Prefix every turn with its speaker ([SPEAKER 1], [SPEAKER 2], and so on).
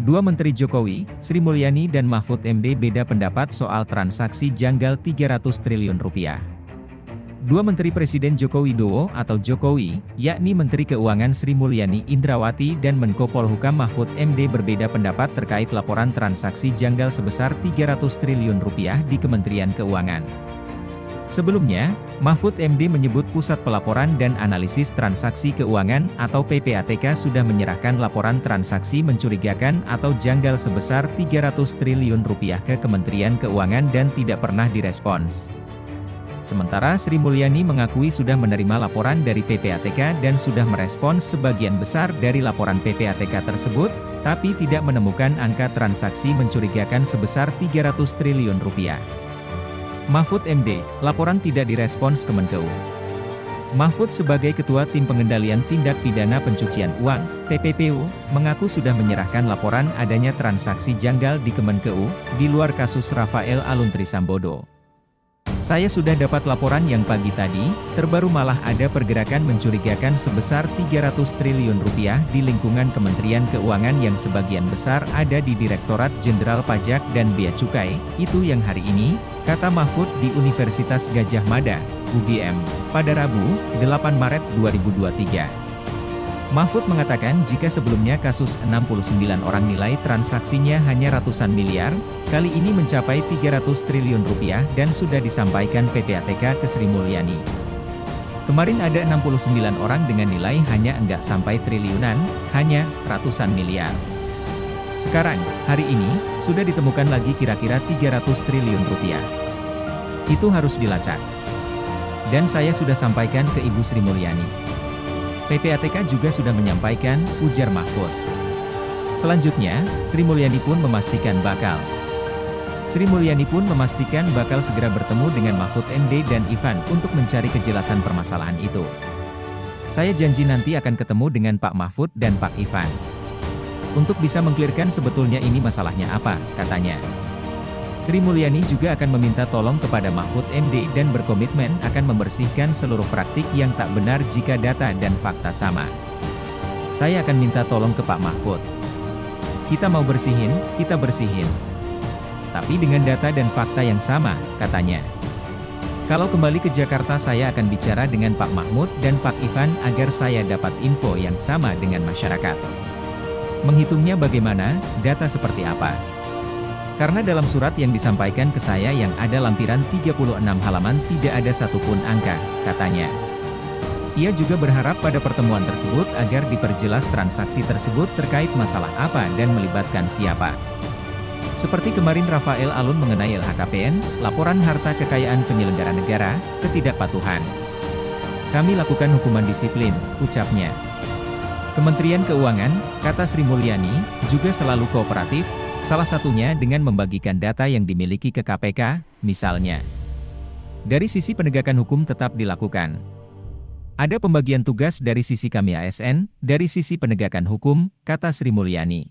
[SPEAKER 1] Dua Menteri Jokowi, Sri Mulyani dan Mahfud MD beda pendapat soal transaksi janggal 300 triliun rupiah. Dua Menteri Presiden Joko Widodo atau Jokowi, yakni Menteri Keuangan Sri Mulyani Indrawati dan Menko Polhukam Mahfud MD berbeda pendapat terkait laporan transaksi janggal sebesar 300 triliun rupiah di Kementerian Keuangan. Sebelumnya, Mahfud MD menyebut Pusat Pelaporan dan Analisis Transaksi Keuangan atau PPATK sudah menyerahkan laporan transaksi mencurigakan atau janggal sebesar 300 triliun rupiah ke Kementerian Keuangan dan tidak pernah direspons. Sementara Sri Mulyani mengakui sudah menerima laporan dari PPATK dan sudah merespons sebagian besar dari laporan PPATK tersebut, tapi tidak menemukan angka transaksi mencurigakan sebesar 300 triliun rupiah. Mahfud MD, laporan tidak direspons Kemenkeu. Mahfud sebagai Ketua Tim Pengendalian Tindak Pidana Pencucian Uang, TPPU, mengaku sudah menyerahkan laporan adanya transaksi janggal di Kemenkeu, di luar kasus Rafael Alun Trisambodo. Saya sudah dapat laporan yang pagi tadi, terbaru malah ada pergerakan mencurigakan sebesar 300 triliun rupiah di lingkungan Kementerian Keuangan yang sebagian besar ada di Direktorat Jenderal Pajak dan Bea Cukai, itu yang hari ini, kata Mahfud di Universitas Gadjah Mada, UGM, pada Rabu, 8 Maret 2023. Mahfud mengatakan jika sebelumnya kasus 69 orang nilai transaksinya hanya ratusan miliar, kali ini mencapai 300 triliun rupiah dan sudah disampaikan PPATK ke Sri Mulyani. Kemarin ada 69 orang dengan nilai hanya enggak sampai triliunan, hanya ratusan miliar. Sekarang, hari ini, sudah ditemukan lagi kira-kira 300 triliun rupiah. Itu harus dilacak. Dan saya sudah sampaikan ke Ibu Sri Mulyani. PPATK juga sudah menyampaikan, ujar Mahfud. Selanjutnya, Sri Mulyani pun memastikan bakal segera bertemu dengan Mahfud MD dan Ivan untuk mencari kejelasan permasalahan itu. Saya janji nanti akan ketemu dengan Pak Mahfud dan Pak Ivan. Untuk bisa mengklirkan sebetulnya ini masalahnya apa, katanya. Sri Mulyani juga akan meminta tolong kepada Mahfud MD dan berkomitmen akan membersihkan seluruh praktik yang tak benar jika data dan fakta sama. Saya akan minta tolong ke Pak Mahfud. Kita mau bersihin, kita bersihin. Tapi dengan data dan fakta yang sama, katanya. Kalau kembali ke Jakarta saya akan bicara dengan Pak Mahfud dan Pak Ivan agar saya dapat info yang sama dengan masyarakat. Menghitungnya bagaimana, data seperti apa. Karena dalam surat yang disampaikan ke saya yang ada lampiran 36 halaman tidak ada satupun angka, katanya. Ia juga berharap pada pertemuan tersebut agar diperjelas transaksi tersebut terkait masalah apa dan melibatkan siapa. Seperti kemarin Rafael Alun mengenai LHKPN, laporan harta kekayaan penyelenggara negara, ketidakpatuhan. Kami lakukan hukuman disiplin, ucapnya. Kementerian Keuangan, kata Sri Mulyani, juga selalu kooperatif, salah satunya dengan membagikan data yang dimiliki ke KPK, misalnya. Dari sisi penegakan hukum tetap dilakukan. Ada pembagian tugas dari sisi kami ASN, dari sisi penegakan hukum, kata Sri Mulyani.